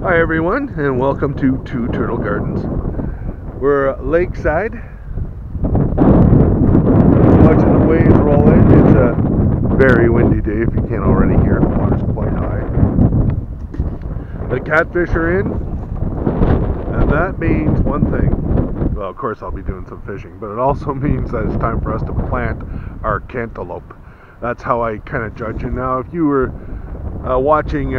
Hi everyone, and welcome to Two Turtle Gardens. We're lakeside, watching the waves roll in. It's a very windy day, if you can't already hear. The water's quite high. The catfish are in, and that means one thing. Well, of course I'll be doing some fishing, but it also means that it's time for us to plant our cantaloupe. That's how I kind of judge it now. If you were watching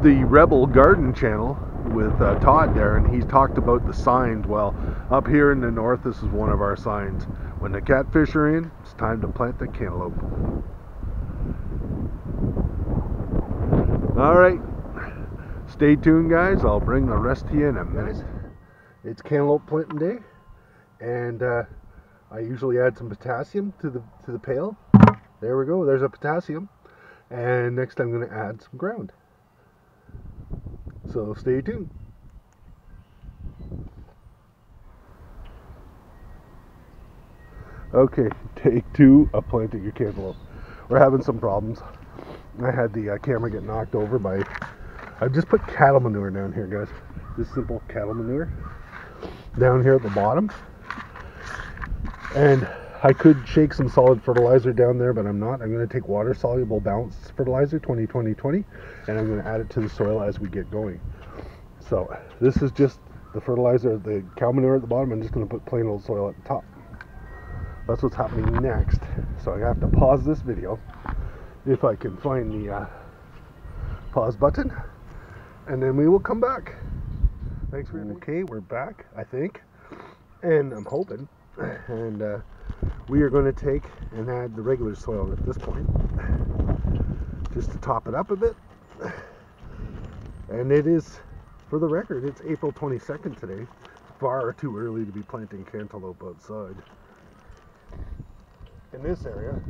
the Rebel Garden channel with Todd there, and he's talked about the signs. Well, up here in the north, this is one of our signs. When the catfish are in, it's time to plant the cantaloupe. Alright, stay tuned guys, I'll bring the rest to you in a minute. It's cantaloupe planting day, and I usually add some potassium to the pail. There we go, there's a potassium. And next I'm going to add some ground. So stay tuned. Okay, take 2 of planting your cantaloupe. We're having some problems. I had the camera get knocked over by... I've just put cattle manure down here, guys. Just simple cattle manure down here at the bottom. And I could shake some solid fertilizer down there, but I'm not. I'm going to take water soluble balanced fertilizer 20-20-20, and I'm going to add it to the soil as we get going. So this is just the fertilizer, the cow manure at the bottom. I'm just going to put plain old soil at the top. That's what's happening next. So I have to pause this video if I can find the pause button, and then we will come back. Thanks for okay, we're back, I think, and I'm hoping, and we are going to take and add the regular soil at this point, just to top it up a bit. And it is, for the record, it's April 22nd today. Far too early to be planting cantaloupe outside. In this area,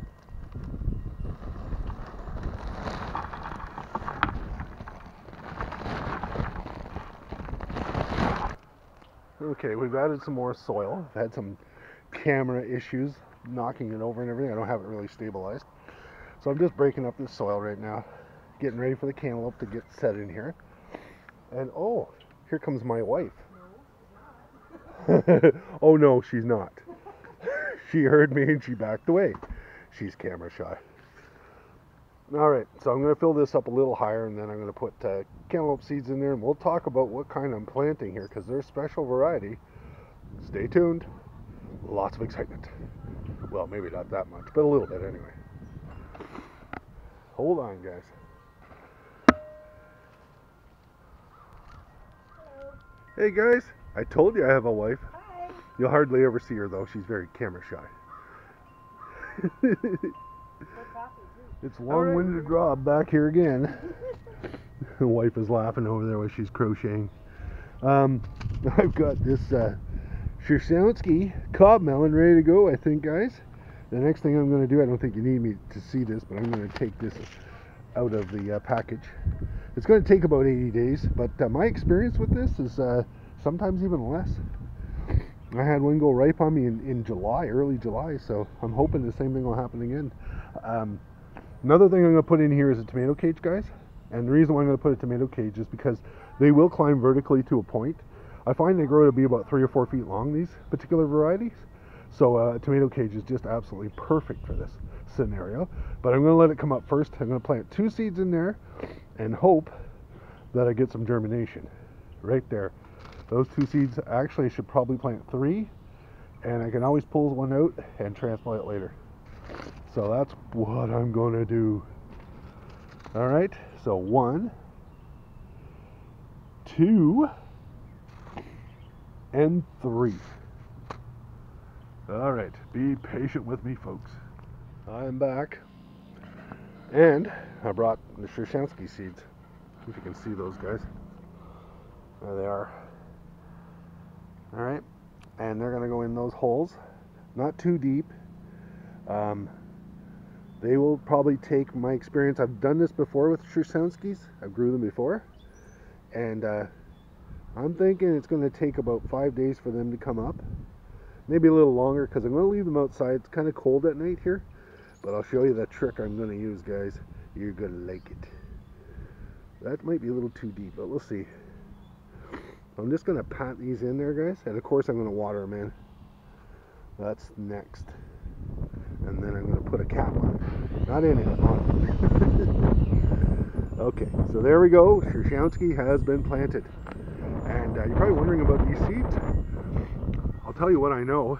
okay, we've added some more soil. I've had some camera issues knocking it over and everything. I don't have it really stabilized, so I'm just breaking up this soil right now, getting ready for the cantaloupe to get set in here. And oh, here comes my wife. Oh no, she's not. She heard me and she backed away. She's camera shy. Alright, so I'm going to fill this up a little higher, and then I'm going to put cantaloupe seeds in there, and we'll talk about what kind I'm planting here, because they're a special variety. Stay tuned. Lots of excitement. Well, maybe not that much, but a little bit anyway. Hold on, guys. Hey guys, I told you I have a wife. Hi. You'll hardly ever see her though, she's very camera shy. It's long-winded Rob back here again. The wife is laughing over there while she's crocheting. I've got this Cershownski cob melon ready to go, I think, guys. The next thing I'm going to do, I don't think you need me to see this, but I'm going to take this out of the package. It's going to take about 80 days, but my experience with this is sometimes even less. I had one go ripe on me in July, early July, so I'm hoping the same thing will happen again. Another thing I'm going to put in here is a tomato cage, guys. And the reason why I'm going to put a tomato cage is because they will climb vertically to a point. I find they grow to be about 3 or 4 feet long, these particular varieties. So a tomato cage is just absolutely perfect for this scenario. But I'm going to let it come up first. I'm going to plant 2 seeds in there and hope that I get some germination right there. Those 2 seeds, actually I should probably plant 3, and I can always pull one out and transplant it later. So that's what I'm going to do. All right, so 1, 2, and 3. All right, be patient with me, folks. I'm back, and I brought the Cershownski seeds. If you can see those guys. There they are. All right, and they're going to go in those holes, not too deep. They will probably take, my experience, I've done this before with Cershownskis. I've grew them before, and I'm thinking it's going to take about 5 days for them to come up. Maybe a little longer, because I'm going to leave them outside. It's kind of cold at night here, but I'll show you the trick I'm going to use, guys. You're going to like it. That might be a little too deep, but we'll see. I'm just going to pat these in there, guys, and of course I'm going to water them in. That's next. And then I'm going to put a cap on it. Not in it, on it. Okay, so there we go. Cershownski has been planted. And you're probably wondering about these seeds. I'll tell you what I know.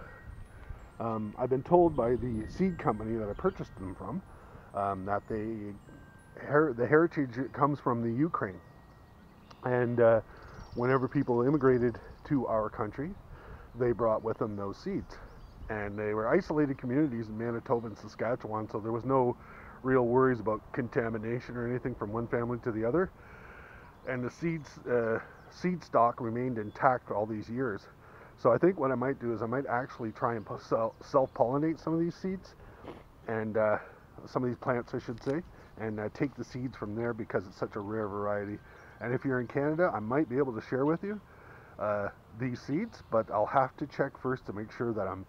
I've been told by the seed company that I purchased them from that the heritage comes from the Ukraine. And whenever people immigrated to our country, they brought with them those seeds. And they were isolated communities in Manitoba and Saskatchewan, so there was no real worries about contamination or anything from one family to the other. And the seed stock remained intact all these years. So I think what I might do is I might actually try and self-pollinate some of these seeds, and some of these plants I should say, and take the seeds from there because it's such a rare variety. And if you're in Canada, I might be able to share with you these seeds, but I'll have to check first to make sure that I'm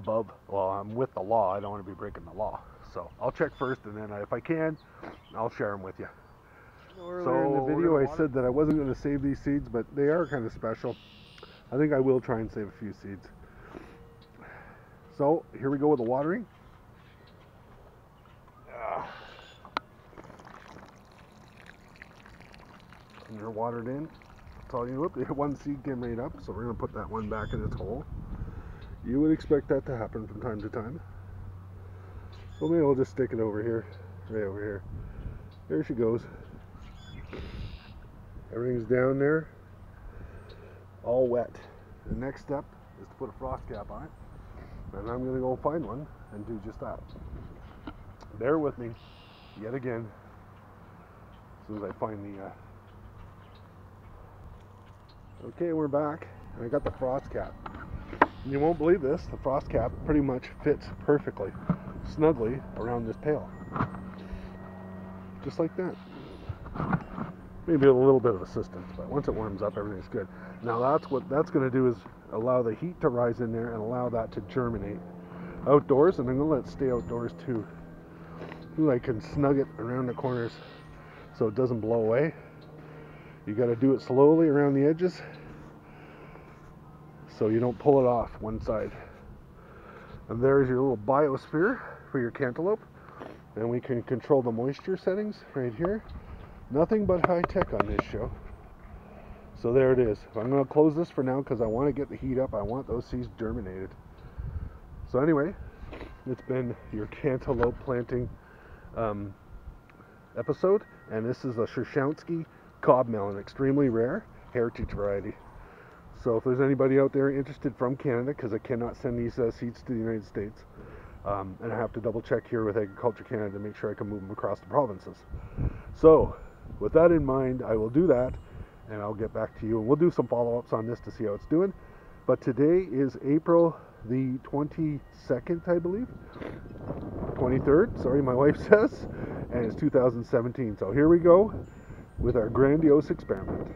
I'm with the law. I don't want to be breaking the law. So I'll check first, and then if I can, I'll share them with you. So in the video I said that I wasn't going to save these seeds, but they are kind of special. I think I will try and save a few seeds. So here we go with the watering. And they're watered in. That's all you look. One seed came right up, so we're going to put that one back in its hole. You would expect that to happen from time to time. So maybe I'll just stick it over here, right over here. There she goes. Everything's down there, all wet. The next step is to put a frost cap on it, and I'm going to go find one and do just that. Bear with me, yet again, as soon as I find the... Okay, we're back, and I got the frost cap. And you won't believe this, the frost cap pretty much fits perfectly, snugly around this pail. Just like that. Maybe a little bit of assistance, but once it warms up, everything's good. Now that's what that's going to do, is allow the heat to rise in there and allow that to germinate outdoors, and I'm going to let it stay outdoors too. Ooh, I can snug it around the corners so it doesn't blow away. You got to do it slowly around the edges so you don't pull it off one side. And there's your little biosphere for your cantaloupe, and we can control the moisture settings right here. Nothing but high tech on this show. So there it is. I'm going to close this for now because I want to get the heat up. I want those seeds germinated. So anyway, it's been your cantaloupe planting episode, and this is a Cershownski cob melon, extremely rare heritage variety. So if there's anybody out there interested from Canada, because I cannot send these seeds to the United States, and I have to double check here with Agriculture Canada to make sure I can move them across the provinces. So with that in mind, I will do that, and I'll get back to you, and we'll do some follow-ups on this to see how it's doing. But today is April the 22nd, I believe. 23rd, sorry, my wife says, and it's 2017. So here we go with our grandiose experiment.